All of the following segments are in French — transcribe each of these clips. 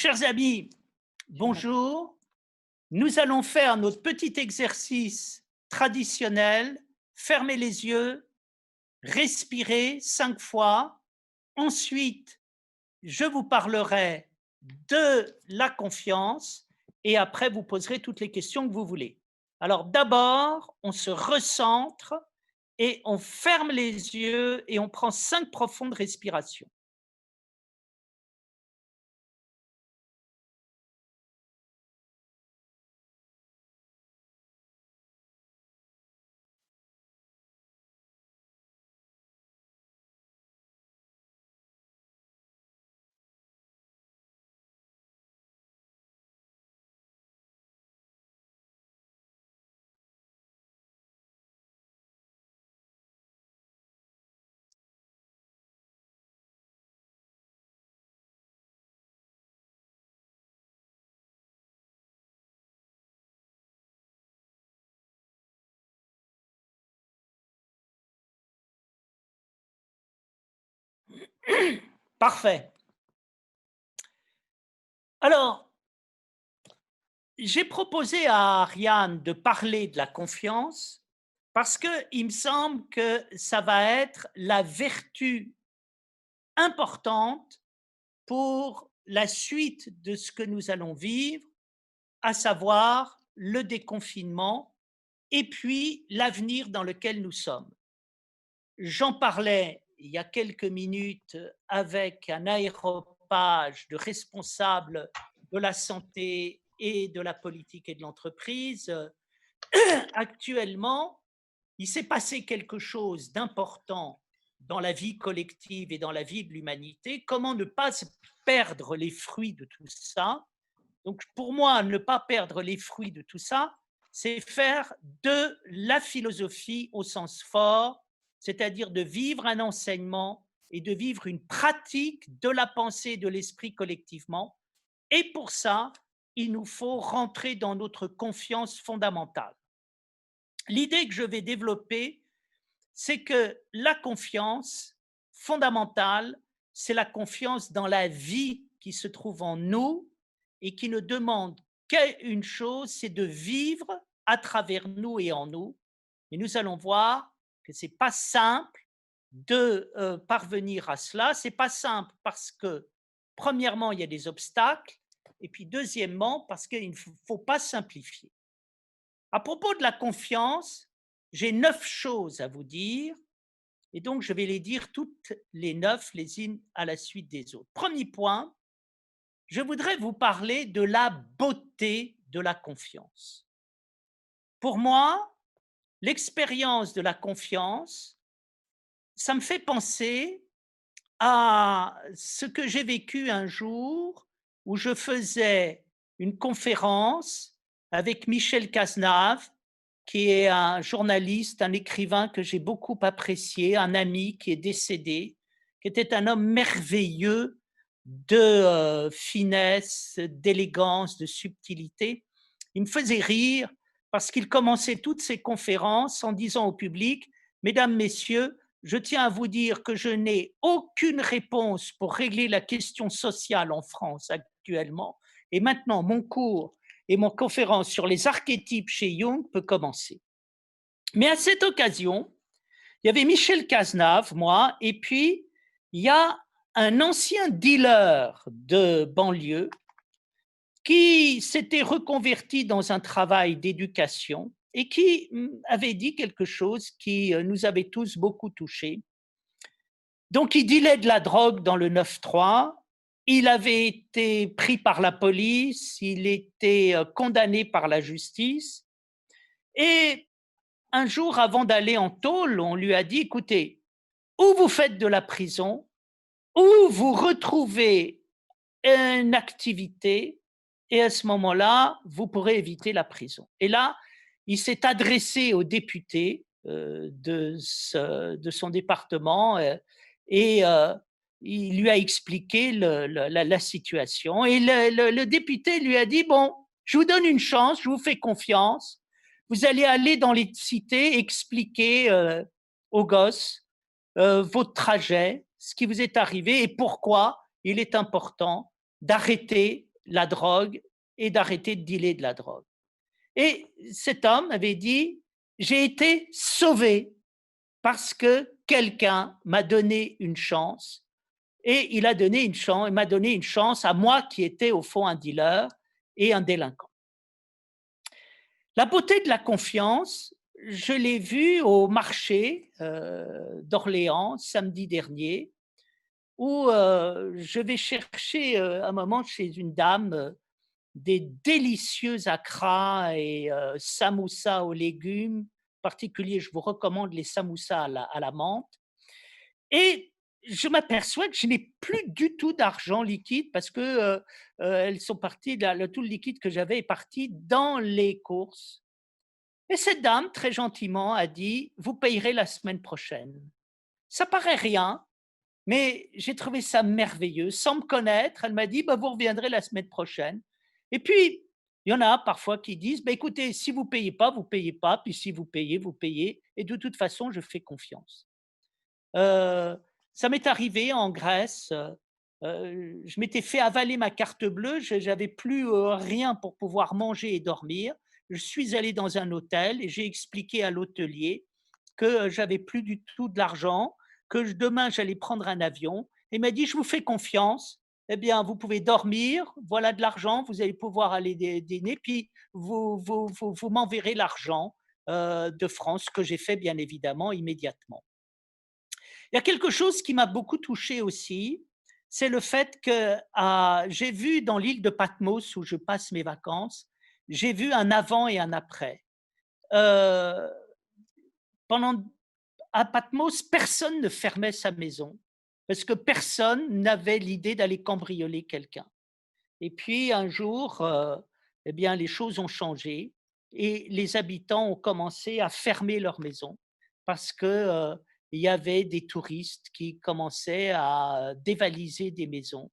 Chers amis, bonjour. Nous allons faire notre petit exercice traditionnel. Fermez les yeux, respirez 5 fois. Ensuite, je vous parlerai de la confiance et après, vous poserez toutes les questions que vous voulez. Alors d'abord, on se recentre et on ferme les yeux et on prend 5 profondes respirations. Parfait. Alors, j'ai proposé à Ariane de parler de la confiance parce qu'il me semble que ça va être la vertu importante pour la suite de ce que nous allons vivre, à savoir le déconfinement et puis l'avenir dans lequel nous sommes. J'en parlais il y a quelques minutes avec un aéropage de responsables de la santé et de la politique et de l'entreprise. Actuellement, il s'est passé quelque chose d'important dans la vie collective et dans la vie de l'humanité. Comment ne pas perdre les fruits de tout ça? Donc, pour moi, ne pas perdre les fruits de tout ça, c'est faire de la philosophie au sens fort, c'est-à-dire de vivre un enseignement et de vivre une pratique de la pensée et de l'esprit collectivement. Et pour ça, il nous faut rentrer dans notre confiance fondamentale. L'idée que je vais développer, c'est que la confiance fondamentale, c'est la confiance dans la vie qui se trouve en nous et qui ne demande qu'une chose, c'est de vivre à travers nous et en nous. Et nous allons voir que ce n'est pas simple de parvenir à cela. Ce n'est pas simple parce que, premièrement, il y a des obstacles, et puis deuxièmement, parce qu'il ne faut pas simplifier. À propos de la confiance, j'ai 9 choses à vous dire et donc je vais les dire toutes les 9 les unes à la suite des autres. Premier point, je voudrais vous parler de la beauté de la confiance. Pour moi, l'expérience de la confiance, ça me fait penser à ce que j'ai vécu un jour où je faisais une conférence avec Michel Cazenave, qui est un journaliste, un écrivain que j'ai beaucoup apprécié, un ami qui est décédé, qui était un homme merveilleux de finesse, d'élégance, de subtilité. Il me faisait rire parce qu'il commençait toutes ses conférences en disant au public: Mesdames, Messieurs, je tiens à vous dire que je n'ai aucune réponse pour régler la question sociale en France actuellement. Et maintenant, mon cours et mon conférence sur les archétypes chez Jung peut commencer. Mais à cette occasion, il y avait Michel Cazenave, moi, et puis il y a un ancien dealer de banlieue qui s'était reconverti dans un travail d'éducation et qui avait dit quelque chose qui nous avait tous beaucoup touchés. Donc, il dealait de la drogue dans le 9-3. Il avait été pris par la police, il était condamné par la justice. Et un jour, avant d'aller en tôle, on lui a dit, écoutez, ou vous faites de la prison, ou vous retrouvez une activité, et à ce moment-là, vous pourrez éviter la prison. Et là, il s'est adressé aux députés de son département et il lui a expliqué la situation. Et le député lui a dit, bon, je vous donne une chance, je vous fais confiance, vous allez aller dans les cités expliquer aux gosses votre trajet, ce qui vous est arrivé et pourquoi il est important d'arrêter la drogue et d'arrêter de dealer de la drogue. Et cet homme avait dit: «J'ai été sauvé parce que quelqu'un m'a donné une chance et il m'a donné une chance à moi qui étais au fond un dealer et un délinquant». La beauté de la confiance, je l'ai vue au marché, d'Orléans samedi dernier où, je vais chercher, un moment chez une dame, des délicieux akras et samoussas aux légumes. En particulier, je vous recommande les samoussas à la menthe et je m'aperçois que je n'ai plus du tout d'argent liquide parce que, elles sont parties tout le liquide que j'avais est parti dans les courses et cette dame, très gentiment, a dit: «Vous payerez la semaine prochaine». Ça paraît rien, mais j'ai trouvé ça merveilleux. Sans me connaître, elle m'a dit: «Bah, vous reviendrez la semaine prochaine» et puis, il y en a parfois qui disent: «Bah, écoutez, si vous payez pas, vous payez pas, puis si vous payez, vous payez et de toute façon, je fais confiance». Heu, Ça m'est arrivé en Grèce, je m'étais fait avaler ma carte bleue, j'avais plus, rien pour pouvoir manger et dormir. Je suis allé dans un hôtel et j'ai expliqué à l'hôtelier que, j'avais plus du tout de l'argent, que demain j'allais prendre un avion. Il m'a dit: «Je vous fais confiance, eh bien vous pouvez dormir, voilà de l'argent, vous allez pouvoir aller dîner, puis vous m'enverrez l'argent, de France», ce que j'ai fait bien évidemment immédiatement. Il y a quelque chose qui m'a beaucoup touché aussi, c'est le fait que, j'ai vu dans l'île de Patmos où je passe mes vacances, j'ai vu un avant et un après. Heu, Pendant à Patmos, personne ne fermait sa maison parce que personne n'avait l'idée d'aller cambrioler quelqu'un. Et puis un jour, eh bien, les choses ont changé et les habitants ont commencé à fermer leurs maisons parce que, il y avait des touristes qui commençaient à dévaliser des maisons.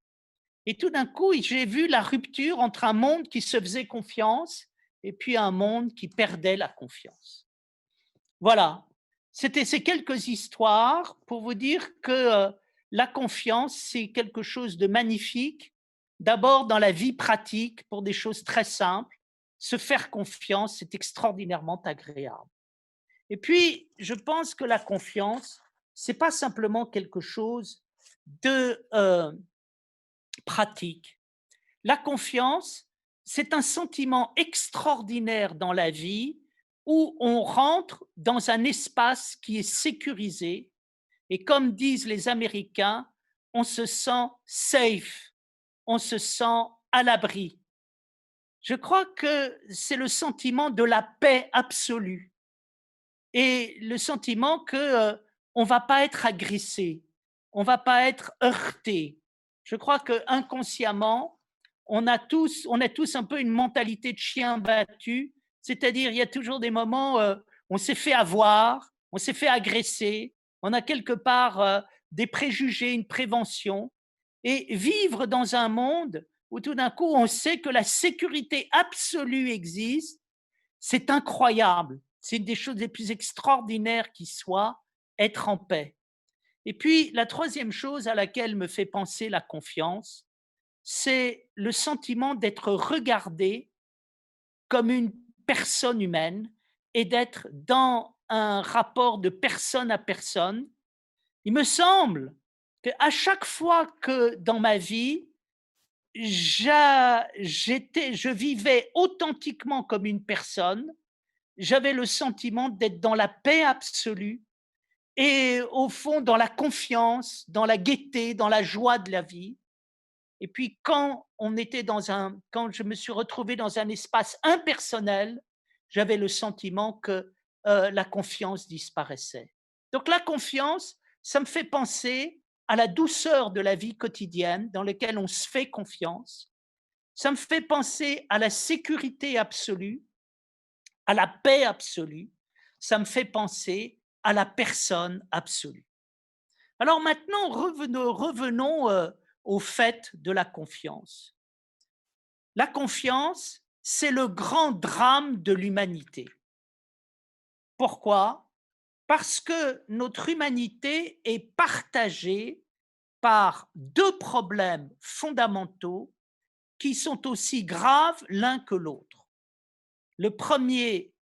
Et tout d'un coup, j'ai vu la rupture entre un monde qui se faisait confiance et puis un monde qui perdait la confiance. Voilà, c'était ces quelques histoires pour vous dire que, la confiance, c'est quelque chose de magnifique. D'abord dans la vie pratique, pour des choses très simples, se faire confiance, c'est extraordinairement agréable. Et puis, je pense que la confiance, c'est pas simplement quelque chose de, pratique. La confiance, c'est un sentiment extraordinaire dans la vie où on rentre dans un espace qui est sécurisé et comme disent les Américains, on se sent safe, on se sent à l'abri. Je crois que c'est le sentiment de la paix absolue et le sentiment que, on va pas être agressé, on va pas être heurté. Je crois qu'inconsciemment, on a tous un peu une mentalité de chien battu, c'est-à-dire il y a toujours des moments, on s'est fait avoir, on s'est fait agresser, on a quelque part, des préjugés, une prévention et vivre dans un monde où tout d'un coup on sait que la sécurité absolue existe, c'est incroyable. C'est une des choses les plus extraordinaires qui soit, être en paix. Et puis, la troisième chose à laquelle me fait penser la confiance, c'est le sentiment d'être regardé comme une personne humaine et d'être dans un rapport de personne à personne. Il me semble qu'à chaque fois que dans ma vie, je vivais authentiquement comme une personne, j'avais le sentiment d'être dans la paix absolue et au fond dans la confiance, dans la gaieté, dans la joie de la vie. Et puis quand je me suis retrouvé dans un espace impersonnel, j'avais le sentiment que, la confiance disparaissait. Donc la confiance, ça me fait penser à la douceur de la vie quotidienne dans laquelle on se fait confiance. Ça me fait penser à la sécurité absolue, à la paix absolue, ça me fait penser à la personne absolue. Alors maintenant, revenons au fait de la confiance. La confiance, c'est le grand drame de l'humanité. Pourquoi? Parce que notre humanité est partagée par deux problèmes fondamentaux qui sont aussi graves l'un que l'autre. Le premier,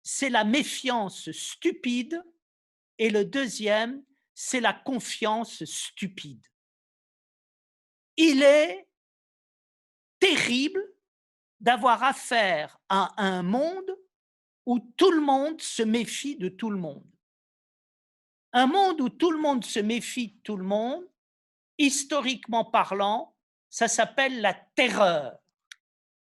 c'est la méfiance stupide et le deuxième, c'est la confiance stupide. Il est terrible d'avoir affaire à un monde où tout le monde se méfie de tout le monde. Un monde où tout le monde se méfie de tout le monde, historiquement parlant, ça s'appelle la terreur.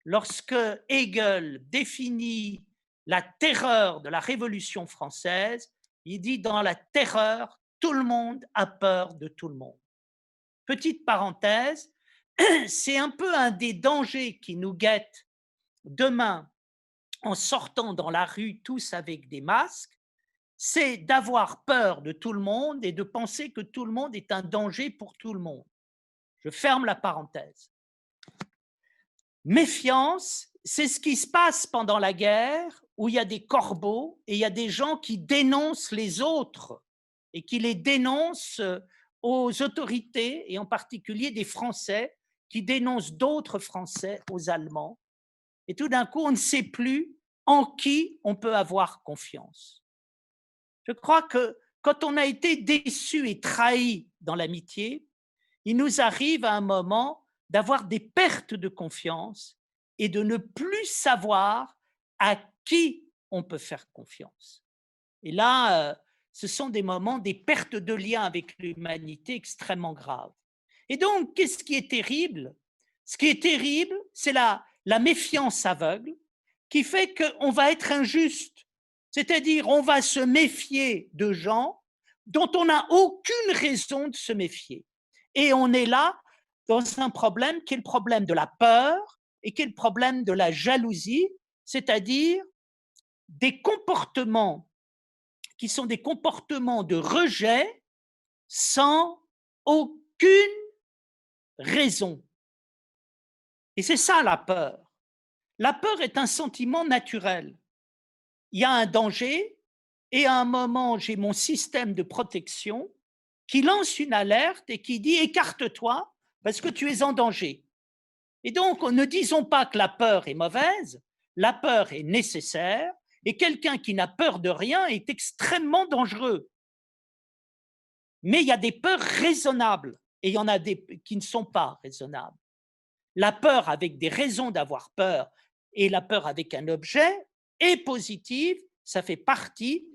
Lorsque Hegel définit la terreur de la Révolution française, il dit dans la terreur, tout le monde a peur de tout le monde. Petite parenthèse, c'est un peu un des dangers qui nous guettent demain en sortant dans la rue tous avec des masques, c'est d'avoir peur de tout le monde et de penser que tout le monde est un danger pour tout le monde. Je ferme la parenthèse. Méfiance, c'est ce qui se passe pendant la guerre où il y a des corbeaux et il y a des gens qui dénoncent les autres et qui les dénoncent aux autorités et en particulier des Français qui dénoncent d'autres Français aux Allemands. Et tout d'un coup, on ne sait plus en qui on peut avoir confiance. Je crois que quand on a été déçu et trahi dans l'amitié, il nous arrive à un moment d'avoir des pertes de confiance et de ne plus savoir à qui on peut faire confiance. Et là, ce sont des moments, des pertes de lien avec l'humanité extrêmement graves. Et donc, qu'est-ce qui est terrible? Ce qui est terrible, c'est la méfiance aveugle qui fait qu'on va être injuste. C'est-à-dire, on va se méfier de gens dont on n'a aucune raison de se méfier. Et on est là dans un problème qui est le problème de la peur et qui est le problème de la jalousie, c'est-à-dire des comportements qui sont des comportements de rejet sans aucune raison. Et c'est ça la peur. La peur est un sentiment naturel. Il y a un danger et à un moment, j'ai mon système de protection qui lance une alerte et qui dit écarte-toi parce que tu es en danger. Et donc, ne disons pas que la peur est mauvaise, la peur est nécessaire et quelqu'un qui n'a peur de rien est extrêmement dangereux. Mais il y a des peurs raisonnables et il y en a des qui ne sont pas raisonnables. La peur avec des raisons d'avoir peur et la peur avec un objet est positive, ça fait partie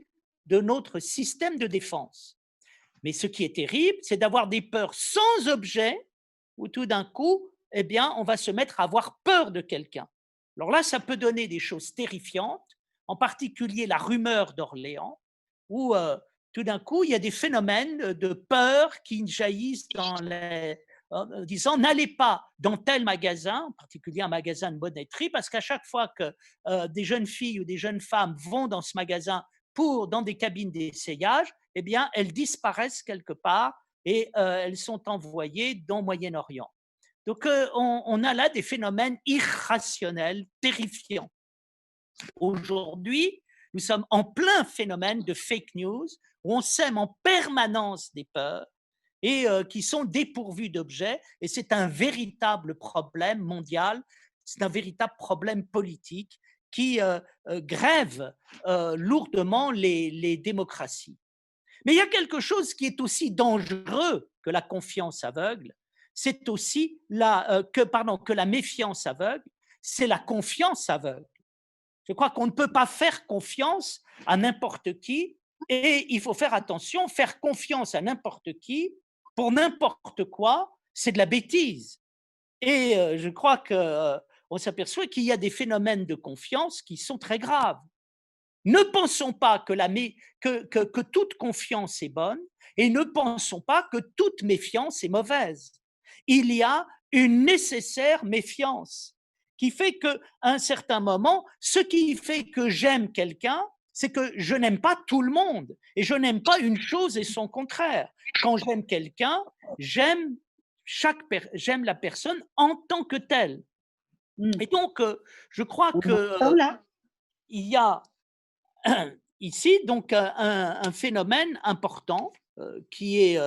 de notre système de défense. Mais ce qui est terrible, c'est d'avoir des peurs sans objet où tout d'un coup, eh bien, on va se mettre à avoir peur de quelqu'un. Alors là, ça peut donner des choses terrifiantes, en particulier la rumeur d'Orléans, où tout d'un coup, il y a des phénomènes de peur qui jaillissent en disant n'allez pas dans tel magasin, en particulier un magasin de bonneterie, parce qu'à chaque fois que des jeunes filles ou des jeunes femmes vont dans ce magasin dans des cabines d'essayage, eh bien, elles disparaissent quelque part et elles sont envoyées dans le Moyen-Orient. Donc, on a là des phénomènes irrationnels, terrifiants. Aujourd'hui, nous sommes en plein phénomène de fake news, où on sème en permanence des peurs et qui sont dépourvues d'objets, et c'est un véritable problème mondial, c'est un véritable problème politique qui grève lourdement les démocraties. Mais il y a quelque chose qui est aussi dangereux que la confiance aveugle, c'est aussi que la méfiance aveugle, c'est la confiance aveugle. Je crois qu'on ne peut pas faire confiance à n'importe qui et il faut faire attention, faire confiance à n'importe qui pour n'importe quoi, c'est de la bêtise. Et je crois qu'on s'aperçoit qu'il y a des phénomènes de confiance qui sont très graves. Ne pensons pas que toute confiance est bonne et ne pensons pas que toute méfiance est mauvaise. Il y a une nécessaire méfiance qui fait qu'à un certain moment, ce qui fait que j'aime quelqu'un, c'est que je n'aime pas tout le monde et je n'aime pas une chose et son contraire. Quand j'aime quelqu'un, j'aime la personne en tant que telle. Et donc, je crois qu'il y a ici donc un phénomène important qui est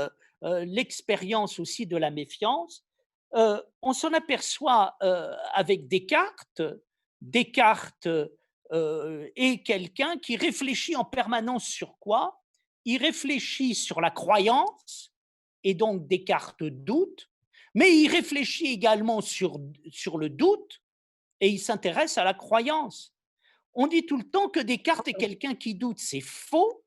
l'expérience aussi de la méfiance. on s'en aperçoit avec Descartes. Descartes est quelqu'un qui réfléchit en permanence sur quoi? Il réfléchit sur la croyance, et donc Descartes doute, mais il réfléchit également sur le doute et il s'intéresse à la croyance. On dit tout le temps que Descartes est quelqu'un qui doute, c'est faux.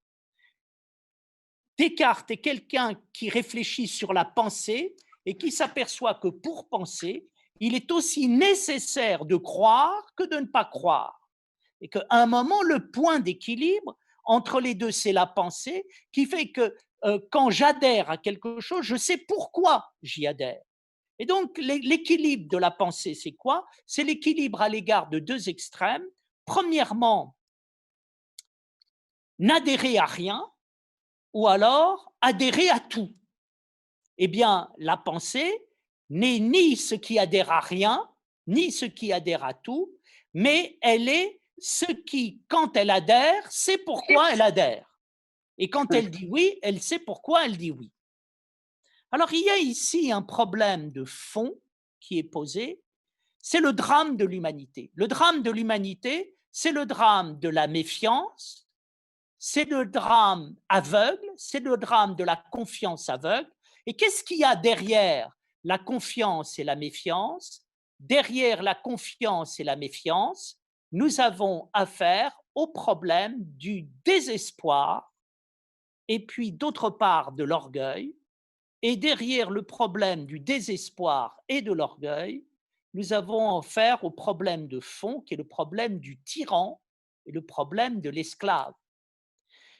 Descartes est quelqu'un qui réfléchit sur la pensée et qui s'aperçoit que pour penser, il est aussi nécessaire de croire que de ne pas croire. Et qu'à un moment, le point d'équilibre entre les deux, c'est la pensée qui fait que quand j'adhère à quelque chose, je sais pourquoi j'y adhère. Et donc, l'équilibre de la pensée, c'est quoi? C'est l'équilibre à l'égard de deux extrêmes. Premièrement, n'adhérer à rien, ou alors adhérer à tout. Eh bien, la pensée n'est ni ce qui adhère à rien, ni ce qui adhère à tout, mais elle est ce qui, quand elle adhère, sait pourquoi elle adhère. Et quand elle dit oui, elle sait pourquoi elle dit oui. Alors, il y a ici un problème de fond qui est posé, c'est le drame de l'humanité. Le drame de l'humanité, c'est le drame de la méfiance, c'est le drame aveugle, c'est le drame de la confiance aveugle. Et qu'est-ce qu'il y a derrière la confiance et la méfiance? Derrière la confiance et la méfiance, nous avons affaire au problème du désespoir et puis d'autre part de l'orgueil. Et derrière le problème du désespoir et de l'orgueil, nous avons affaire au problème de fond qui est le problème du tyran et le problème de l'esclave.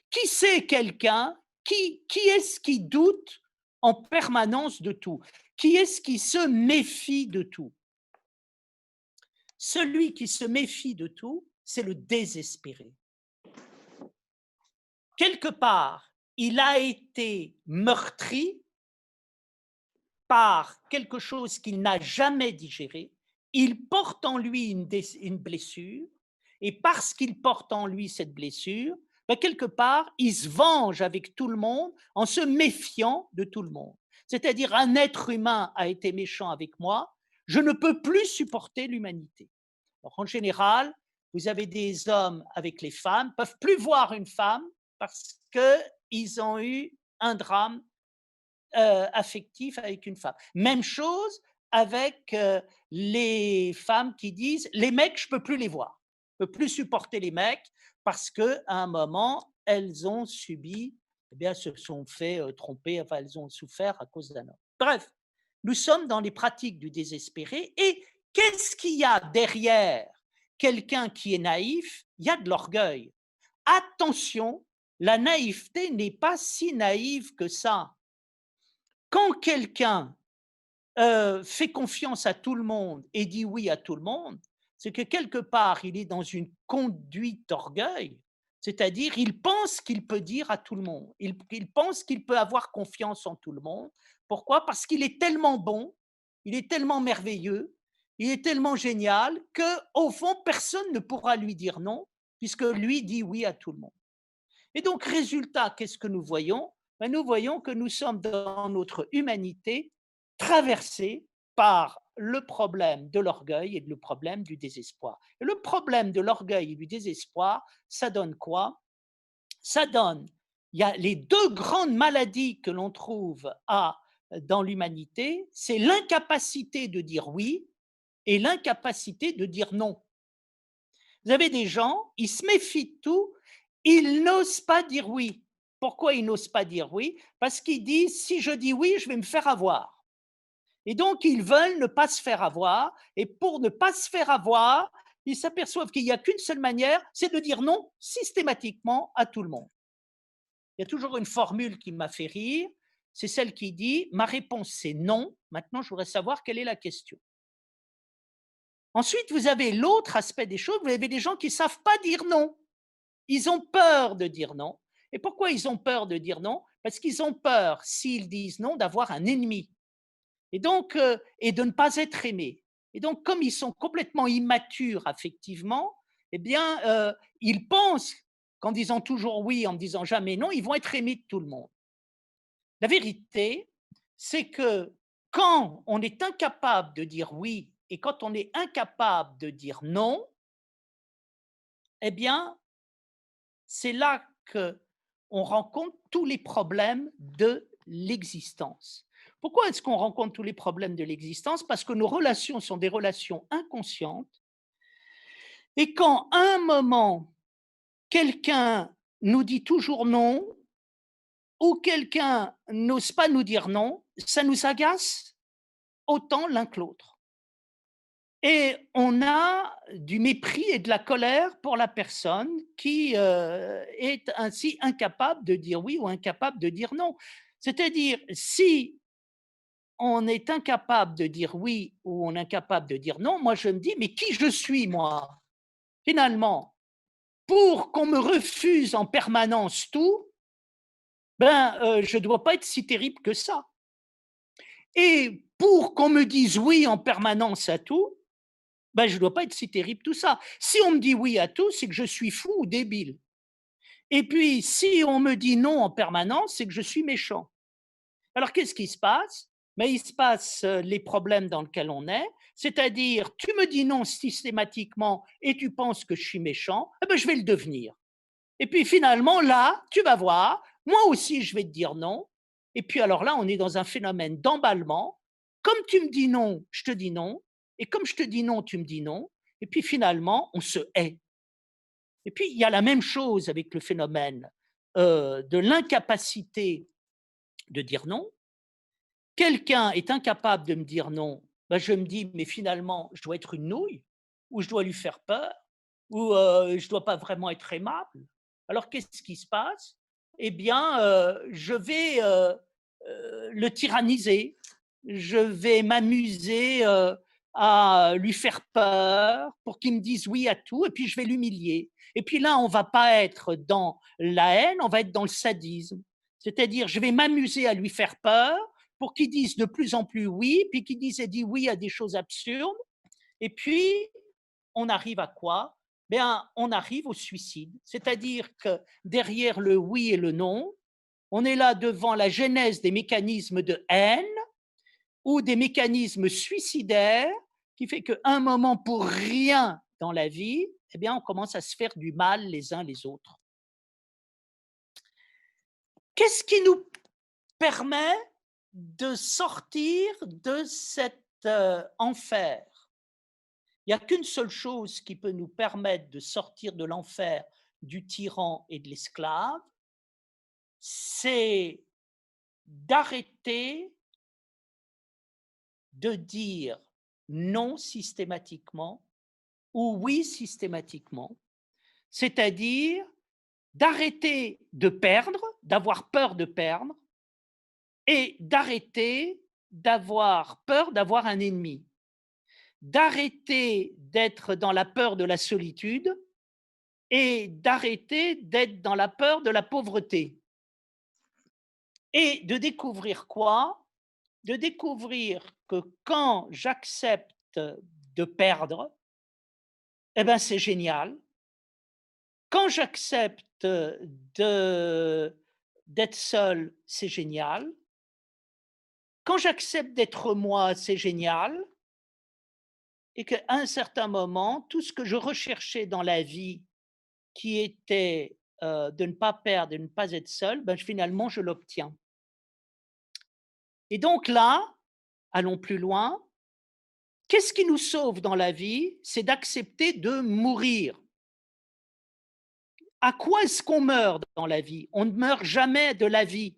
Qui c'est quelqu'un qui est-ce qui doute en permanence de tout? Qui est-ce qui se méfie de tout? Celui qui se méfie de tout, c'est le désespéré. Quelque part, il a été meurtri par quelque chose qu'il n'a jamais digéré, il porte en lui une blessure, et parce qu'il porte en lui cette blessure, ben quelque part, il se venge avec tout le monde en se méfiant de tout le monde. C'est-à-dire, un être humain a été méchant avec moi, je ne peux plus supporter l'humanité. En général, vous avez des hommes avec les femmes, ne peuvent plus voir une femme parce qu'ils ont eu un drame affectif avec une femme. Même chose avec les femmes qui disent les mecs, je peux plus les voir, je peux plus supporter les mecs parce que à un moment elles ont subi, eh bien, se sont fait tromper, enfin elles ont souffert à cause d'un homme. Bref, nous sommes dans les pratiques du désespéré et qu'est-ce qu'il y a derrière quelqu'un qui est naïf? Il y a de l'orgueil. Attention, la naïveté n'est pas si naïve que ça. Quand quelqu'un fait confiance à tout le monde et dit oui à tout le monde, c'est que quelque part, il est dans une conduite d'orgueil, c'est-à-dire il pense qu'il peut dire à tout le monde, il pense qu'il peut avoir confiance en tout le monde. Pourquoi? Parce qu'il est tellement bon, il est tellement merveilleux, il est tellement génial que, au fond, personne ne pourra lui dire non, puisque lui dit oui à tout le monde. Et donc, résultat, qu'est-ce que nous voyons? Ben, nous voyons que nous sommes dans notre humanité traversés par le problème de l'orgueil et le problème du désespoir. Et le problème de l'orgueil et du désespoir, ça donne quoi? Ça donne, il y a les deux grandes maladies que l'on trouve dans l'humanité, c'est l'incapacité de dire oui et l'incapacité de dire non. Vous avez des gens, ils se méfient de tout, ils n'osent pas dire oui. Pourquoi ils n'osent pas dire oui? Parce qu'ils disent si je dis oui, je vais me faire avoir. Et donc, ils veulent ne pas se faire avoir. Et pour ne pas se faire avoir, ils s'aperçoivent qu'il n'y a qu'une seule manière, c'est de dire non systématiquement à tout le monde. Il y a toujours une formule qui m'a fait rire, c'est celle qui dit ma réponse c'est non, maintenant je voudrais savoir quelle est la question. Ensuite, vous avez l'autre aspect des choses, vous avez des gens qui ne savent pas dire non. Ils ont peur de dire non. Et pourquoi ils ont peur de dire non? Parce qu'ils ont peur, s'ils disent non, d'avoir un ennemi. Et donc, et de ne pas être aimés. Et donc, comme ils sont complètement immatures affectivement, eh bien, ils pensent qu'en disant toujours oui, en ne disant jamais non, ils vont être aimés de tout le monde. La vérité, c'est que quand on est incapable de dire oui et quand on est incapable de dire non, eh bien, c'est là qu'on rencontre tous les problèmes de l'existence. Pourquoi est-ce qu'on rencontre tous les problèmes de l'existence? Parce que nos relations sont des relations inconscientes et quand à un moment, quelqu'un nous dit toujours non ou quelqu'un n'ose pas nous dire non, ça nous agace autant l'un que l'autre. Et on a du mépris et de la colère pour la personne qui, est ainsi incapable de dire oui ou incapable de dire non. C'est-à-dire, si on est incapable de dire oui ou on est incapable de dire non, moi je me dis: «Mais qui je suis moi, finalement, pour qu'on me refuse en permanence tout?» Ben, je ne dois pas être si terrible que ça. Et pour qu'on me dise oui en permanence à tout, ben, je ne dois pas être si terrible tout ça. Si on me dit oui à tout, c'est que je suis fou ou débile. Et puis, si on me dit non en permanence, c'est que je suis méchant. Alors, qu'est-ce qui se passe? Mais il se passe les problèmes dans lesquels on est, c'est-à-dire, tu me dis non systématiquement et tu penses que je suis méchant, eh ben, je vais le devenir. Et puis finalement, là, tu vas voir, moi aussi, je vais te dire non. Et puis alors là, on est dans un phénomène d'emballement. Comme tu me dis non, je te dis non. Et comme je te dis non, tu me dis non. Et puis finalement, on se hait. Et puis, il y a la même chose avec le phénomène de l'incapacité de dire non. Quelqu'un est incapable de me dire non, ben je me dis, mais finalement, je dois être une nouille, ou je dois lui faire peur, ou je ne dois pas vraiment être aimable. Alors qu'est-ce qui se passe? Eh bien, je vais le tyranniser, je vais m'amuser à lui faire peur pour qu'il me dise oui à tout, et puis je vais l'humilier. Et puis là, on va pas être dans la haine, on va être dans le sadisme. C'est-à-dire, je vais m'amuser à lui faire peur pour qu'ils disent de plus en plus oui, puis qu'ils disent et dit oui à des choses absurdes. Et puis, on arrive à quoi? Bien, on arrive au suicide. C'est-à-dire que derrière le oui et le non, on est là devant la genèse des mécanismes de haine ou des mécanismes suicidaires qui fait qu'à un moment, pour rien dans la vie, eh bien, on commence à se faire du mal les uns les autres. Qu'est-ce qui nous permet de sortir de cet enfer? Il n'y a qu'une seule chose qui peut nous permettre de sortir de l'enfer du tyran et de l'esclave, c'est d'arrêter de dire non systématiquement ou oui systématiquement, c'est-à-dire d'arrêter de perdre, d'avoir peur de perdre et d'arrêter d'avoir peur d'avoir un ennemi, d'arrêter d'être dans la peur de la solitude et d'arrêter d'être dans la peur de la pauvreté. Et de découvrir quoi? De découvrir que quand j'accepte de perdre, eh ben, c'est génial. Quand j'accepte de d'être seul, c'est génial. Quand j'accepte d'être moi, c'est génial. Et qu'à un certain moment, tout ce que je recherchais dans la vie, qui était de ne pas perdre, de ne pas être seul, ben, finalement, je l'obtiens. Et donc là, allons plus loin. Qu'est-ce qui nous sauve dans la vie? C'est d'accepter de mourir. À quoi est-ce qu'on meurt dans la vie? On ne meurt jamais de la vie.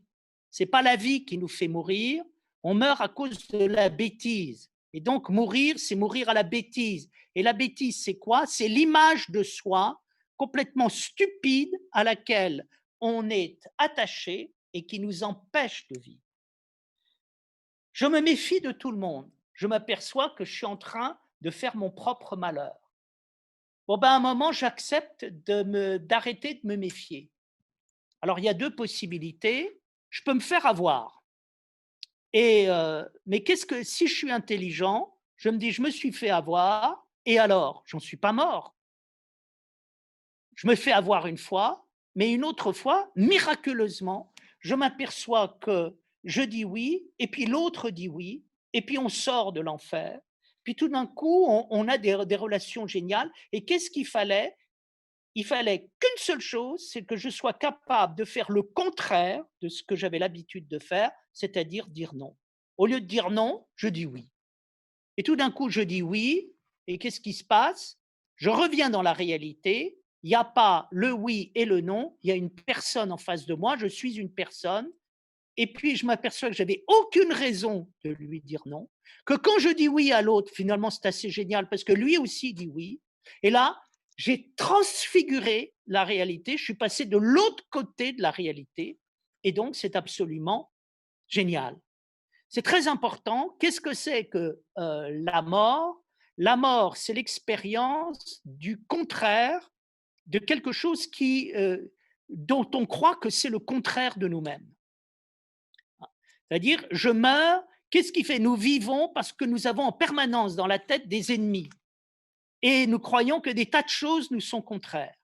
C'est pas la vie qui nous fait mourir, on meurt à cause de la bêtise. Et donc mourir, c'est mourir à la bêtise. Et la bêtise, c'est quoi? C'est l'image de soi complètement stupide à laquelle on est attaché et qui nous empêche de vivre. Je me méfie de tout le monde. Je m'aperçois que je suis en train de faire mon propre malheur. Bon, ben, à un moment, j'accepte d'arrêter de me méfier. Alors, il y a 2 possibilités. Je peux me faire avoir et mais qu'est-ce que si je suis intelligent, je me dis: «Je me suis fait avoir et alors? J'en suis pas mort». Je me fais avoir une fois, mais une autre fois, miraculeusement, je m'aperçois que je dis oui et puis l'autre dit oui et puis on sort de l'enfer. Puis tout d'un coup, on a des relations géniales. Et qu'est-ce qu'il fallait? Il fallait qu'une seule chose, c'est que je sois capable de faire le contraire de ce que j'avais l'habitude de faire, c'est-à-dire dire non. Au lieu de dire non, je dis oui. Et tout d'un coup, je dis oui, et qu'est-ce qui se passe? Je reviens dans la réalité, il n'y a pas le oui et le non, il y a une personne en face de moi, je suis une personne, et puis je m'aperçois que j'avais aucune raison de lui dire non, que quand je dis oui à l'autre, finalement c'est assez génial parce que lui aussi dit oui. Et là, j'ai transfiguré la réalité, je suis passé de l'autre côté de la réalité, et donc c'est absolument génial. C'est très important. Qu'est-ce que c'est que la mort? La mort, c'est l'expérience du contraire de quelque chose dont on croit que c'est le contraire de nous-mêmes. C'est-à-dire, je meurs, qu'est-ce qui fait? Nous vivons parce que nous avons en permanence dans la tête des ennemis et nous croyons que des tas de choses nous sont contraires.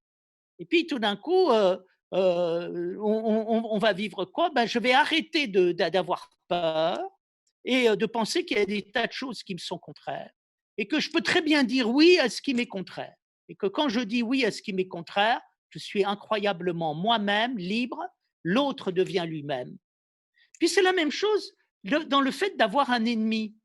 Et puis tout d'un coup, on va vivre quoi? Ben, je vais arrêter d'avoir peur et de penser qu'il y a des tas de choses qui me sont contraires et que je peux très bien dire oui à ce qui m'est contraire. Et que quand je dis oui à ce qui m'est contraire, je suis incroyablement moi-même libre, l'autre devient lui-même. Puis c'est la même chose dans le fait d'avoir un ennemi.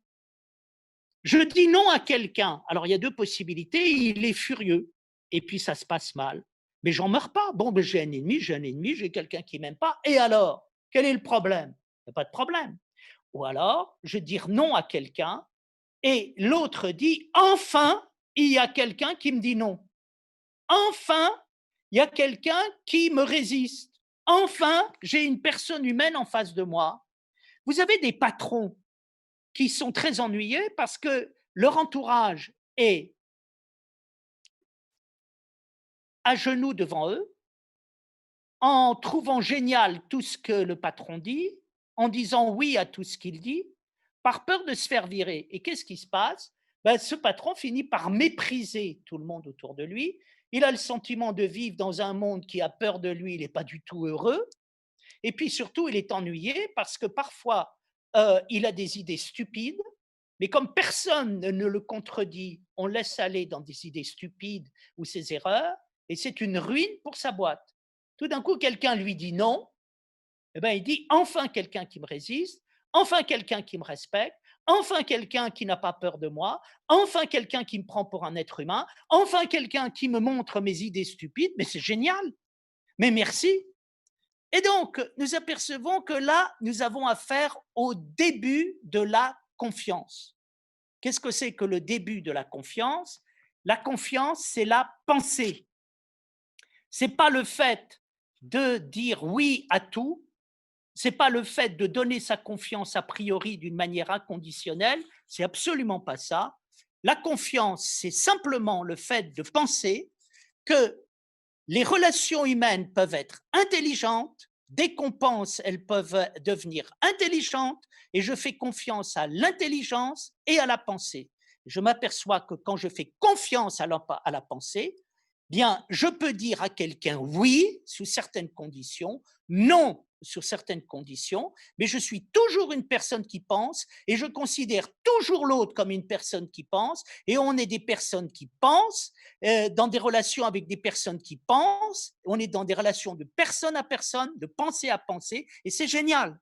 Je dis non à quelqu'un. Alors il y a deux possibilités, il est furieux et puis ça se passe mal. Mais j'en meurs pas. Bon, ben, j'ai un ennemi, j'ai quelqu'un qui m'aime pas. Et alors? Quel est le problème? Il n'y a pas de problème. Ou alors, je dire non à quelqu'un et l'autre dit enfin, il y a quelqu'un qui me dit non. Enfin, il y a quelqu'un qui me résiste. Enfin, j'ai une personne humaine en face de moi. Vous avez des patrons qui sont très ennuyés parce que leur entourage est à genoux devant eux, en trouvant génial tout ce que le patron dit, en disant oui à tout ce qu'il dit, par peur de se faire virer. Et qu'est-ce qui se passe? Ben, ce patron finit par mépriser tout le monde autour de lui. Il a le sentiment de vivre dans un monde qui a peur de lui, il n'est pas du tout heureux. Et puis surtout, il est ennuyé parce que parfois, il a des idées stupides, mais comme personne ne le contredit, on laisse aller dans des idées stupides ou ses erreurs, et c'est une ruine pour sa boîte. Tout d'un coup, quelqu'un lui dit non, eh ben, il dit enfin quelqu'un qui me résiste, enfin quelqu'un qui me respecte, enfin quelqu'un qui n'a pas peur de moi, enfin quelqu'un qui me prend pour un être humain, enfin quelqu'un qui me montre mes idées stupides, mais c'est génial, mais merci. Et donc, nous apercevons que là, nous avons affaire au début de la confiance. Qu'est-ce que c'est que le début de la confiance? La confiance, c'est la pensée. C'est pas le fait de dire oui à tout, c'est pas le fait de donner sa confiance a priori d'une manière inconditionnelle, c'est absolument pas ça. La confiance, c'est simplement le fait de penser que les relations humaines peuvent être intelligentes, dès qu'on pense, elles peuvent devenir intelligentes, et je fais confiance à l'intelligence et à la pensée. Je m'aperçois que quand je fais confiance à la pensée, bien, je peux dire à quelqu'un oui sous certaines conditions, non sur certaines conditions, mais je suis toujours une personne qui pense et je considère toujours l'autre comme une personne qui pense, et on est des personnes qui pensent dans des relations avec des personnes qui pensent, on est dans des relations de personne à personne, de pensée à pensée, et c'est génial.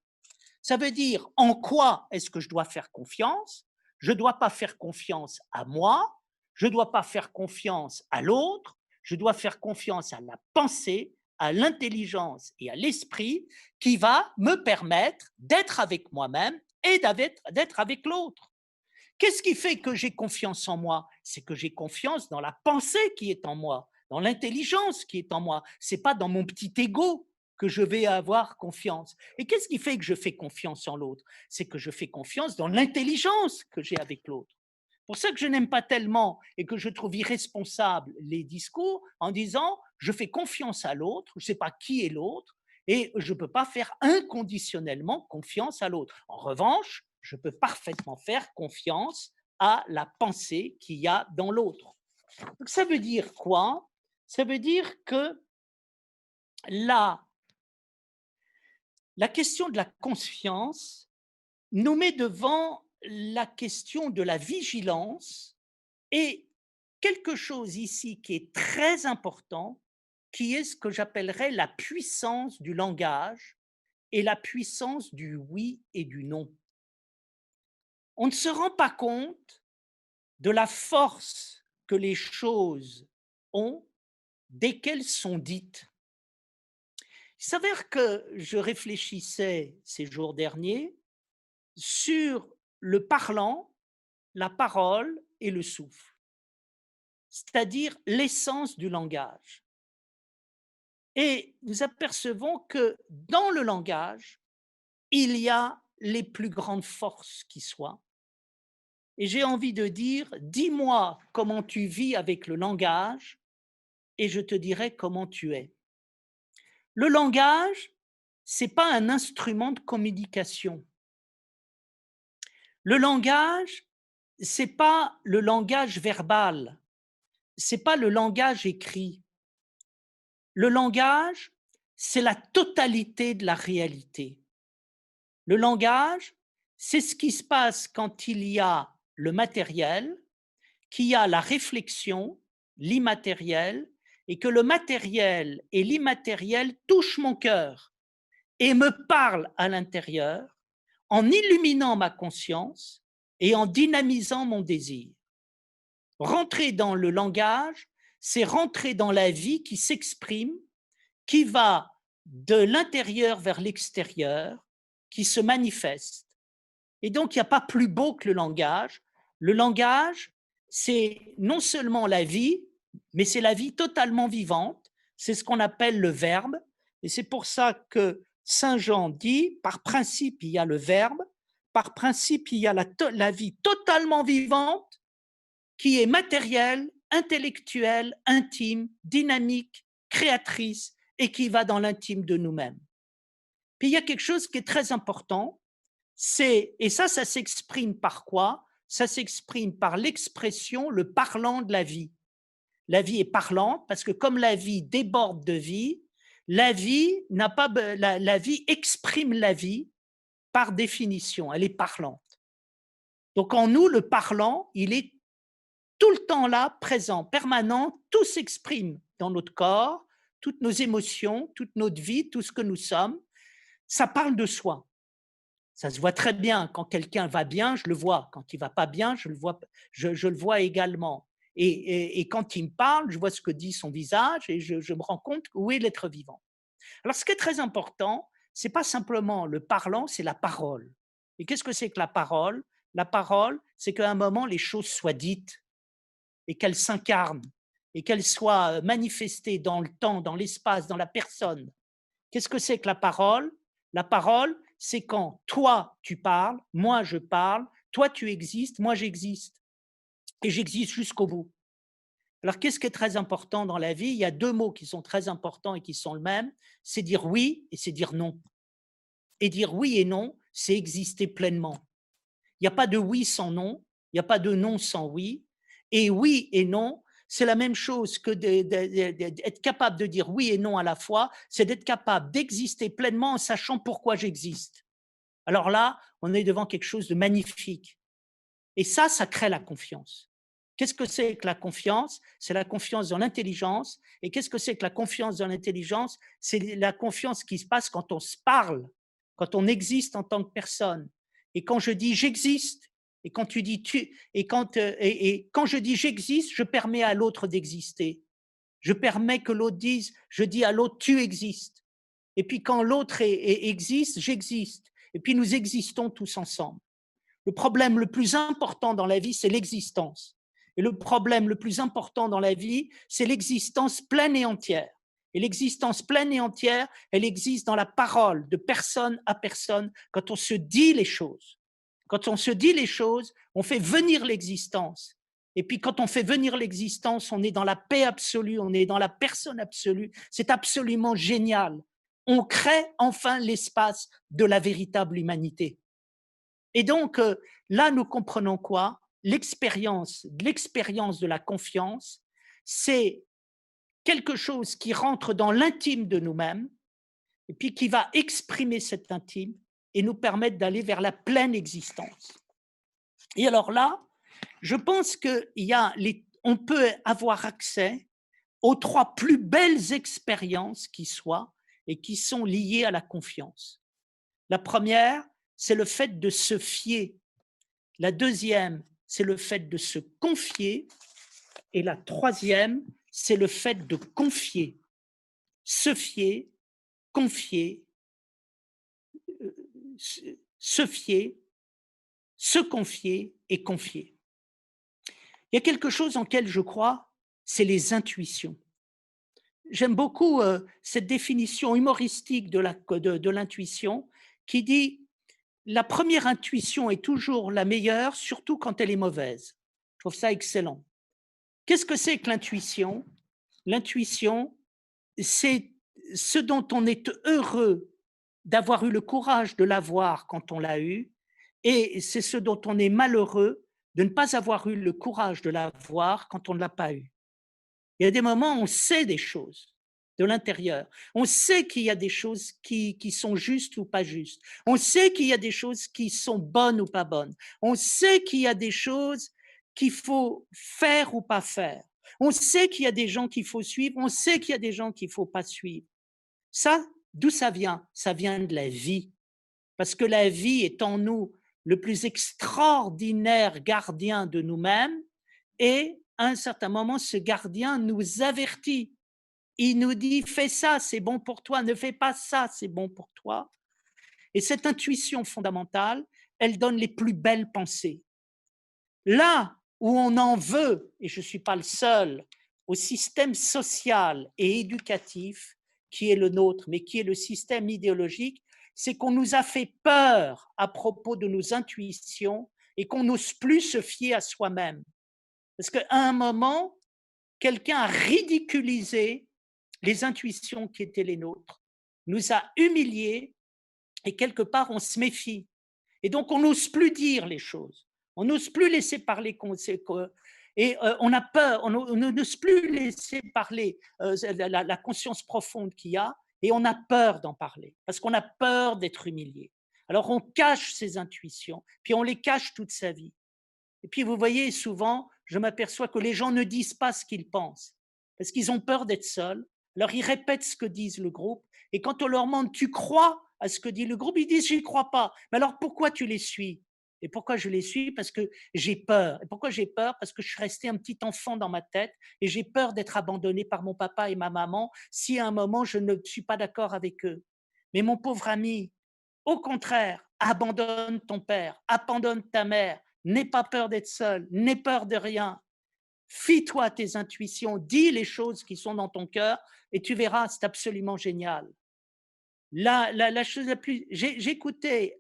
Ça veut dire en quoi est-ce que je dois faire confiance? Je ne dois pas faire confiance à moi, je ne dois pas faire confiance à l'autre, je dois faire confiance à la pensée, à l'intelligence et à l'esprit qui va me permettre d'être avec moi-même et d'être avec l'autre. Qu'est-ce qui fait que j'ai confiance en moi? C'est que j'ai confiance dans la pensée qui est en moi, dans l'intelligence qui est en moi. C'est pas dans mon petit ego que je vais avoir confiance. Et qu'est-ce qui fait que je fais confiance en l'autre? C'est que je fais confiance dans l'intelligence que j'ai avec l'autre. Pour ça que je n'aime pas tellement et que je trouve irresponsable les discours en disant je fais confiance à l'autre, je ne sais pas qui est l'autre, et je ne peux pas faire inconditionnellement confiance à l'autre. En revanche, je peux parfaitement faire confiance à la pensée qu'il y a dans l'autre. Donc ça veut dire quoi? Ça veut dire que la, la question de la confiance nous met devant la question de la vigilance et quelque chose ici qui est très important, qui est ce que j'appellerais la puissance du langage et la puissance du oui et du non. On ne se rend pas compte de la force que les choses ont dès qu'elles sont dites. Il s'avère que je réfléchissais ces jours derniers sur le parlant, la parole et le souffle, c'est-à-dire l'essence du langage. Et nous apercevons que dans le langage, il y a les plus grandes forces qui soient. Et j'ai envie de dire, dis-moi comment tu vis avec le langage et je te dirai comment tu es. Le langage, c'est pas un instrument de communication. Le langage, c'est pas le langage verbal, c'est pas le langage écrit. Le langage, c'est la totalité de la réalité. Le langage, c'est ce qui se passe quand il y a le matériel, qu'il y a la réflexion, l'immatériel, et que le matériel et l'immatériel touchent mon cœur et me parlent à l'intérieur en illuminant ma conscience et en dynamisant mon désir. Rentrer dans le langage, c'est rentrer dans la vie qui s'exprime, qui va de l'intérieur vers l'extérieur, qui se manifeste. Et donc, il n'y a pas plus beau que le langage. Le langage, c'est non seulement la vie, mais c'est la vie totalement vivante. C'est ce qu'on appelle le verbe. Et c'est pour ça que Saint Jean dit, par principe, il y a le verbe, par principe, il y a la vie totalement vivante, qui est matérielle, intellectuelle, intime, dynamique, créatrice, et qui va dans l'intime de nous-mêmes. Puis il y a quelque chose qui est très important, et ça s'exprime par quoi? Ça s'exprime par l'expression, le parlant de la vie. La vie est parlante parce que comme la vie déborde de vie, la vie n'a pas, la vie exprime la vie par définition, elle est parlante. Donc en nous, le parlant, il est tout le temps là, présent, permanent, tout s'exprime dans notre corps, toutes nos émotions, toute notre vie, tout ce que nous sommes, ça parle de soi. Ça se voit très bien. Quand quelqu'un va bien, je le vois. Quand il va pas bien, je le vois également. Et quand il me parle, je vois ce que dit son visage et je me rends compte où est l'être vivant. Alors, ce qui est très important, c'est pas simplement le parlant, c'est la parole. Et qu'est-ce que c'est que la parole? La parole, c'est qu'à un moment, les choses soient dites et qu'elles s'incarnent et qu'elles soient manifestées dans le temps, dans l'espace, dans la personne. Qu'est-ce que c'est que la parole? La parole, c'est quand toi, tu parles, moi, je parle, toi, tu existes, moi, j'existe. Et j'existe jusqu'au bout. Alors, qu'est-ce qui est très important dans la vie? Il y a deux mots qui sont très importants et qui sont le même, c'est dire oui et c'est dire non. Et dire oui et non, c'est exister pleinement. Il n'y a pas de oui sans non, il n'y a pas de non sans oui. Et oui et non, c'est la même chose que d'être capable de dire oui et non à la fois, c'est d'être capable d'exister pleinement en sachant pourquoi j'existe. Alors là, on est devant quelque chose de magnifique. Et ça crée la confiance. Qu'est-ce que c'est que la confiance? C'est la confiance dans l'intelligence. Et qu'est-ce que c'est que la confiance dans l'intelligence? C'est la confiance qui se passe quand on se parle, quand on existe en tant que personne. Et quand je dis j'existe, et quand tu dis tu, et quand je dis j'existe, je permets à l'autre d'exister. Je permets que l'autre dise, je dis à l'autre tu existes. Et puis quand l'autre existe, j'existe. Et puis nous existons tous ensemble. Le problème le plus important dans la vie, c'est l'existence. Et le problème le plus important dans la vie, c'est l'existence pleine et entière. Et l'existence pleine et entière, elle existe dans la parole, de personne à personne, quand on se dit les choses. Quand on se dit les choses, on fait venir l'existence. Et puis quand on fait venir l'existence, on est dans la paix absolue, on est dans la personne absolue. C'est absolument génial. On crée enfin l'espace de la véritable humanité. Et donc, là, nous comprenons quoi? L'expérience de la confiance, c'est quelque chose qui rentre dans l'intime de nous-mêmes et puis qui va exprimer cet intime et nous permettre d'aller vers la pleine existence. Et alors là, je pense on peut avoir accès aux 3 plus belles expériences qui soient et qui sont liées à la confiance. La première, c'est le fait de se fier. La deuxième, c'est le fait de se confier. Et la troisième, c'est le fait de confier. Se fier, confier, se fier, se confier et confier. Il y a quelque chose en quel je crois, c'est les intuitions. J'aime beaucoup cette définition humoristique de l'intuition qui dit la première intuition est toujours la meilleure, surtout quand elle est mauvaise. Je trouve ça excellent. Qu'est-ce que c'est que l'intuition? L'intuition, c'est ce dont on est heureux d'avoir eu le courage de l'avoir quand on l'a eu, et c'est ce dont on est malheureux de ne pas avoir eu le courage de l'avoir quand on ne l'a pas eu. Il y a des moments où on sait des choses de l'intérieur. On sait qu'il y a des choses qui sont justes ou pas justes. On sait qu'il y a des choses qui sont bonnes ou pas bonnes. On sait qu'il y a des choses qu'il faut faire ou pas faire. On sait qu'il y a des gens qu'il faut suivre. On sait qu'il y a des gens qu'il ne faut pas suivre. Ça, d'où ça vient? Ça vient de la vie. Parce que la vie est en nous le plus extraordinaire gardien de nous-mêmes et à un certain moment, ce gardien nous avertit. Il nous dit, fais ça, c'est bon pour toi, ne fais pas ça, c'est bon pour toi. Et cette intuition fondamentale, elle donne les plus belles pensées. Là où on en veut, et je ne suis pas le seul, au système social et éducatif qui est le nôtre, mais qui est le système idéologique, c'est qu'on nous a fait peur à propos de nos intuitions et qu'on n'ose plus se fier à soi-même. Parce qu'à un moment, quelqu'un a ridiculisé les intuitions qui étaient les nôtres, nous a humiliés et quelque part on se méfie. Et donc on n'ose plus dire les choses, on n'ose plus laisser parler et on a peur, on n'ose plus laisser parler la conscience profonde qu'il y a et on a peur d'en parler parce qu'on a peur d'être humilié. Alors on cache ses intuitions, puis on les cache toute sa vie. Et puis vous voyez, souvent, je m'aperçois que les gens ne disent pas ce qu'ils pensent parce qu'ils ont peur d'être seuls. Alors ils répètent ce que disent le groupe et quand on leur demande tu crois à ce que dit le groupe, ils disent j'y crois pas. Mais alors pourquoi tu les suis? Et pourquoi je les suis? Parce que j'ai peur. Et pourquoi j'ai peur? Parce que je suis resté un petit enfant dans ma tête et j'ai peur d'être abandonné par mon papa et ma maman si à un moment je ne suis pas d'accord avec eux. Mais mon pauvre ami, au contraire, abandonne ton père, abandonne ta mère, n'aie pas peur d'être seul, n'aie peur de rien. Fie-toi à tes intuitions, dis les choses qui sont dans ton cœur et tu verras, c'est absolument génial. La chose la plus. J'ai écouté,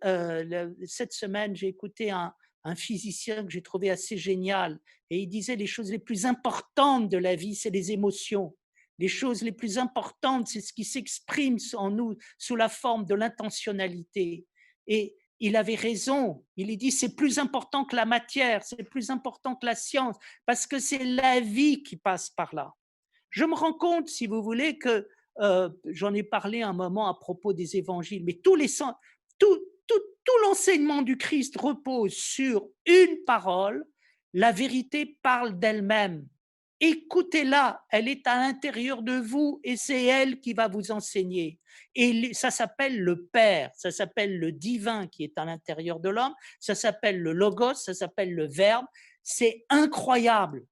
cette semaine, j'ai écouté un physicien que j'ai trouvé assez génial et il disait les choses les plus importantes de la vie, c'est les émotions. Les choses les plus importantes, c'est ce qui s'exprime en nous sous la forme de l'intentionnalité. Et il avait raison. Il dit c'est plus important que la matière, c'est plus important que la science, parce que c'est la vie qui passe par là. Je me rends compte, si vous voulez, que j'en ai parlé un moment à propos des évangiles, mais tout, tout l'enseignement du Christ repose sur une parole, la vérité parle d'elle-même. Écoutez-la, elle est à l'intérieur de vous et c'est elle qui va vous enseigner. Et ça s'appelle le Père, ça s'appelle le divin qui est à l'intérieur de l'homme, ça s'appelle le Logos, ça s'appelle le Verbe. C'est incroyable.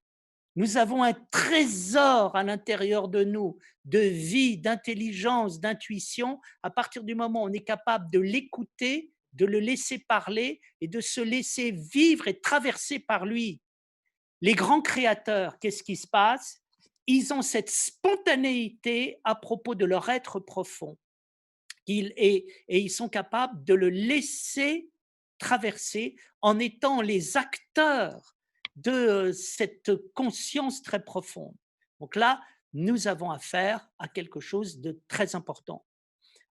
Nous avons un trésor à l'intérieur de nous, de vie, d'intelligence, d'intuition. À partir du moment où on est capable de l'écouter, de le laisser parler et de se laisser vivre et traverser par lui. Les grands créateurs, qu'est-ce qui se passe? Ils ont cette spontanéité à propos de leur être profond. Et ils sont capables de le laisser traverser en étant les acteurs de cette conscience très profonde. Donc là, nous avons affaire à quelque chose de très important.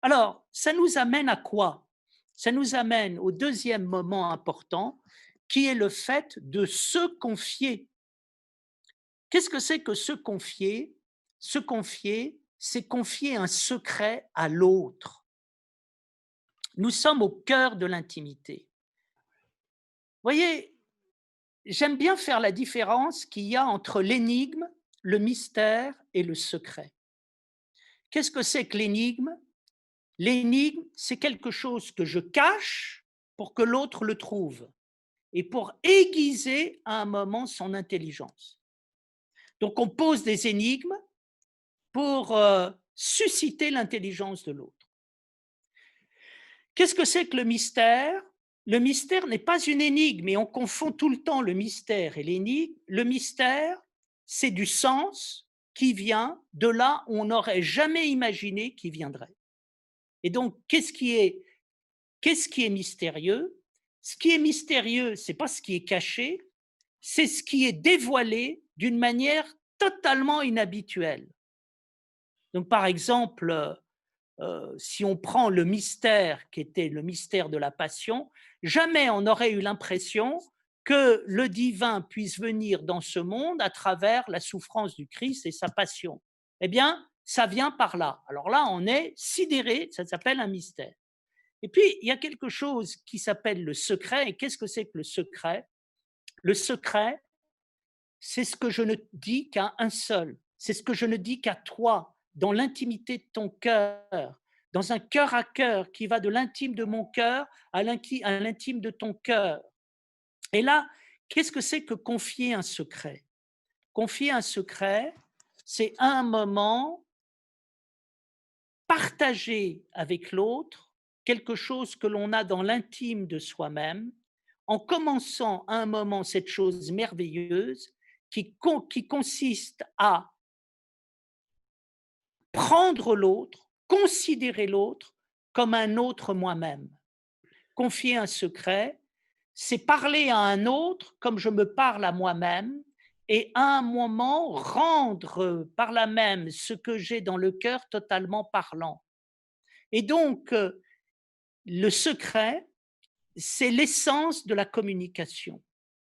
Alors, ça nous amène à quoi? Ça nous amène au deuxième moment important, qui est le fait de se confier. Qu'est-ce que c'est que se confier? Se confier, c'est confier un secret à l'autre. Nous sommes au cœur de l'intimité. Vous voyez, j'aime bien faire la différence qu'il y a entre l'énigme, le mystère et le secret. Qu'est-ce que c'est que l'énigme? L'énigme, c'est quelque chose que je cache pour que l'autre le trouve et pour aiguiser à un moment son intelligence. Donc on pose des énigmes pour susciter l'intelligence de l'autre. Qu'est-ce que c'est que le mystère? Le mystère n'est pas une énigme, et on confond tout le temps le mystère et l'énigme. Le mystère, c'est du sens qui vient de là où on n'aurait jamais imaginé qu'il viendrait. Et donc, qu'est-ce qui est mystérieux? Ce qui est mystérieux, c'est pas ce qui est caché, c'est ce qui est dévoilé d'une manière totalement inhabituelle. Donc, par exemple, si on prend le mystère qui était le mystère de la passion, jamais on n'aurait eu l'impression que le divin puisse venir dans ce monde à travers la souffrance du Christ et sa passion. Eh bien, ça vient par là. Alors là, on est sidéré, ça s'appelle un mystère. Et puis, il y a quelque chose qui s'appelle le secret. Et qu'est-ce que c'est que le secret? Le secret, c'est ce que je ne dis qu'à un seul. C'est ce que je ne dis qu'à toi, dans l'intimité de ton cœur, dans un cœur à cœur qui va de l'intime de mon cœur à l'intime de ton cœur. Et là, qu'est-ce que c'est que confier un secret? Confier un secret, c'est à un moment partager avec l'autre quelque chose que l'on a dans l'intime de soi-même, en commençant à un moment cette chose merveilleuse qui consiste à prendre l'autre, considérer l'autre comme un autre moi-même. Confier un secret, c'est parler à un autre comme je me parle à moi-même et à un moment rendre par là même ce que j'ai dans le cœur totalement parlant. Et donc, le secret, c'est l'essence de la communication.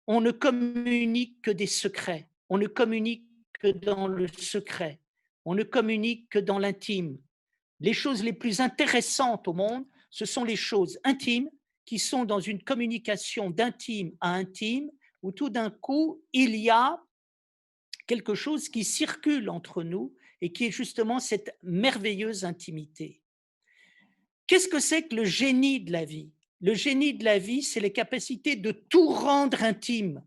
On ne communique que des secrets, on ne communique que dans le secret, on ne communique que dans l'intime. Les choses les plus intéressantes au monde, ce sont les choses intimes qui sont dans une communication d'intime à intime, où tout d'un coup, il y a quelque chose qui circule entre nous et qui est justement cette merveilleuse intimité. Qu'est-ce que c'est que le génie de la vie? Le génie de la vie, c'est les capacités de tout rendre intime,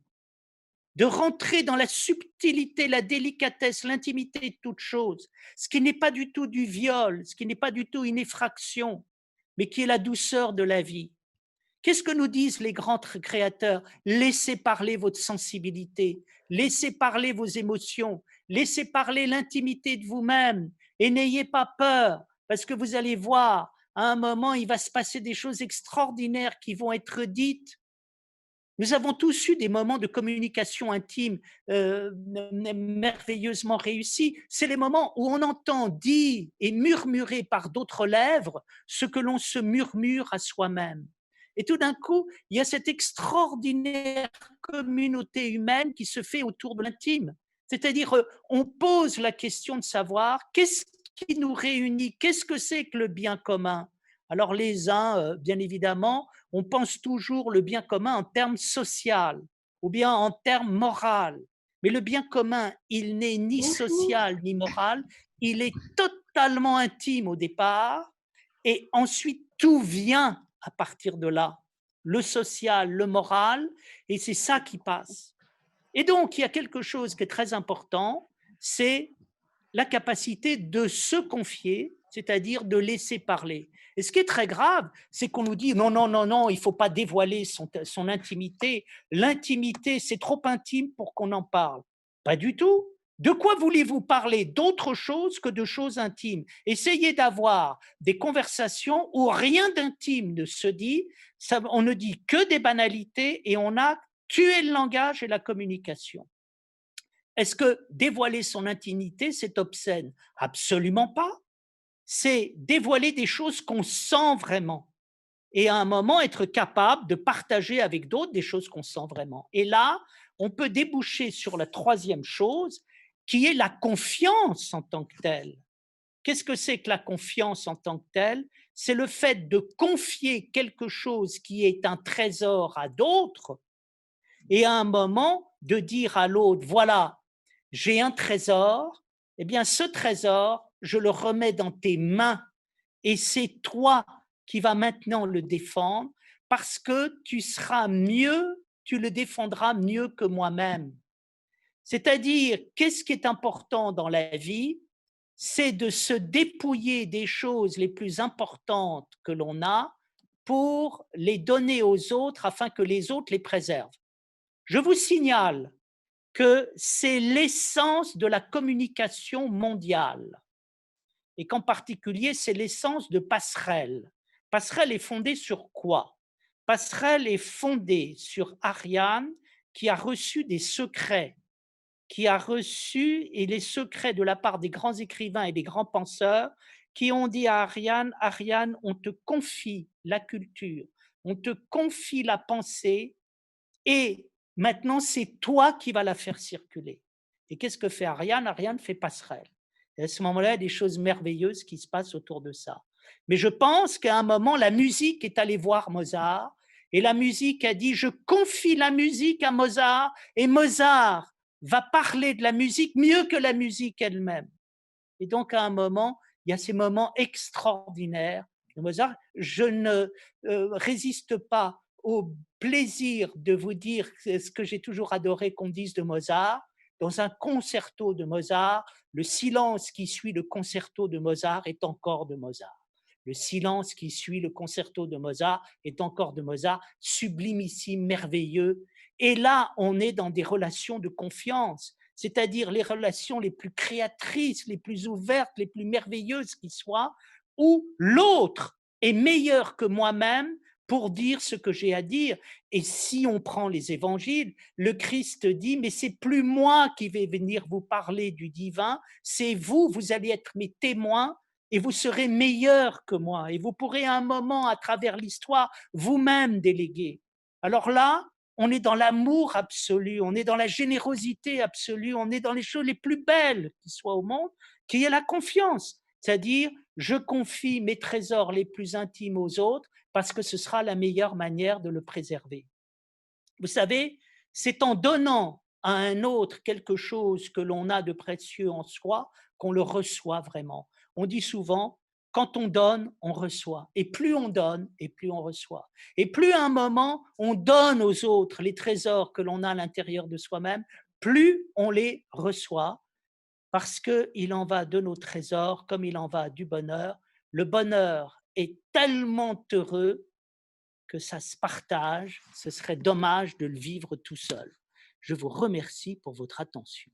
de rentrer dans la subtilité, la délicatesse, l'intimité de toute chose, ce qui n'est pas du tout du viol, ce qui n'est pas du tout une effraction, mais qui est la douceur de la vie. Qu'est-ce que nous disent les grands créateurs? Laissez parler votre sensibilité, laissez parler vos émotions, laissez parler l'intimité de vous-même et n'ayez pas peur, parce que vous allez voir, à un moment, il va se passer des choses extraordinaires qui vont être dites. Nous avons tous eu des moments de communication intime merveilleusement réussis. C'est les moments où on entend dire et murmurer par d'autres lèvres ce que l'on se murmure à soi-même. Et tout d'un coup, il y a cette extraordinaire communauté humaine qui se fait autour de l'intime. C'est-à-dire, on pose la question de savoir qu'est-ce qui nous réunit, qu'est-ce que c'est que le bien commun? Alors les uns, bien évidemment, on pense toujours le bien commun en termes social ou bien en termes moral. Mais le bien commun, il n'est ni social ni moral, il est totalement intime au départ et ensuite tout vient à partir de là. Le social, le moral, et c'est ça qui passe. Et donc, il y a quelque chose qui est très important, c'est la capacité de se confier, c'est-à-dire de laisser parler. Et ce qui est très grave, c'est qu'on nous dit non, non, non, non, il ne faut pas dévoiler son intimité. L'intimité, c'est trop intime pour qu'on en parle. Pas du tout. De quoi voulez-vous parler d'autre chose que de choses intimes? Essayez d'avoir des conversations où rien d'intime ne se dit, on ne dit que des banalités et on a tué le langage et la communication. Est-ce que dévoiler son intimité, c'est obscène? Absolument pas. C'est dévoiler des choses qu'on sent vraiment et à un moment être capable de partager avec d'autres des choses qu'on sent vraiment. Et là, on peut déboucher sur la troisième chose qui est la confiance en tant que telle. Qu'est-ce que c'est que la confiance en tant que telle? C'est le fait de confier quelque chose qui est un trésor à d'autres et à un moment de dire à l'autre, voilà, j'ai un trésor, eh bien ce trésor, je le remets dans tes mains et c'est toi qui vas maintenant le défendre parce que tu seras mieux, tu le défendras mieux que moi-même. C'est-à-dire, qu'est-ce qui est important dans la vie? C'est de se dépouiller des choses les plus importantes que l'on a pour les donner aux autres afin que les autres les préservent. Je vous signale que c'est l'essence de la communication mondiale et qu'en particulier, c'est l'essence de Passerelle. Passerelle est fondée sur quoi? Passerelle est fondée sur Ariane qui a reçu des secrets, qui a reçu et les secrets de la part des grands écrivains et des grands penseurs qui ont dit à Ariane, Ariane, on te confie la culture, on te confie la pensée et maintenant c'est toi qui vas la faire circuler. Et qu'est-ce que fait Ariane? Ariane fait passerelle. Et à ce moment-là, il y a des choses merveilleuses qui se passent autour de ça. Mais je pense qu'à un moment, la musique est allée voir Mozart et la musique a dit, je confie la musique à Mozart et Mozart va parler de la musique mieux que la musique elle-même. Et donc, à un moment, il y a ces moments extraordinaires de Mozart. Je ne résiste pas au plaisir de vous dire ce que j'ai toujours adoré qu'on dise de Mozart. Dans un concerto de Mozart, le silence qui suit le concerto de Mozart est encore de Mozart. Le silence qui suit le concerto de Mozart est encore de Mozart, sublimissime, merveilleux. Et là, on est dans des relations de confiance, c'est-à-dire les relations les plus créatrices, les plus ouvertes, les plus merveilleuses qui soient, où l'autre est meilleur que moi-même pour dire ce que j'ai à dire. Et si on prend les évangiles, le Christ dit, mais c'est plus moi qui vais venir vous parler du divin, c'est vous, vous allez être mes témoins et vous serez meilleurs que moi. Et vous pourrez à un moment, à travers l'histoire, vous-même déléguer. Alors là, on est dans l'amour absolu, on est dans la générosité absolue, on est dans les choses les plus belles qui soient au monde, qui est la confiance. C'est-à-dire, je confie mes trésors les plus intimes aux autres parce que ce sera la meilleure manière de le préserver. Vous savez, c'est en donnant à un autre quelque chose que l'on a de précieux en soi qu'on le reçoit vraiment. On dit souvent, quand on donne, on reçoit. Et plus on donne, et plus on reçoit. Et plus à un moment, on donne aux autres les trésors que l'on a à l'intérieur de soi-même, plus on les reçoit, parce qu'il en va de nos trésors comme il en va du bonheur. Le bonheur est tellement heureux que ça se partage, ce serait dommage de le vivre tout seul. Je vous remercie pour votre attention.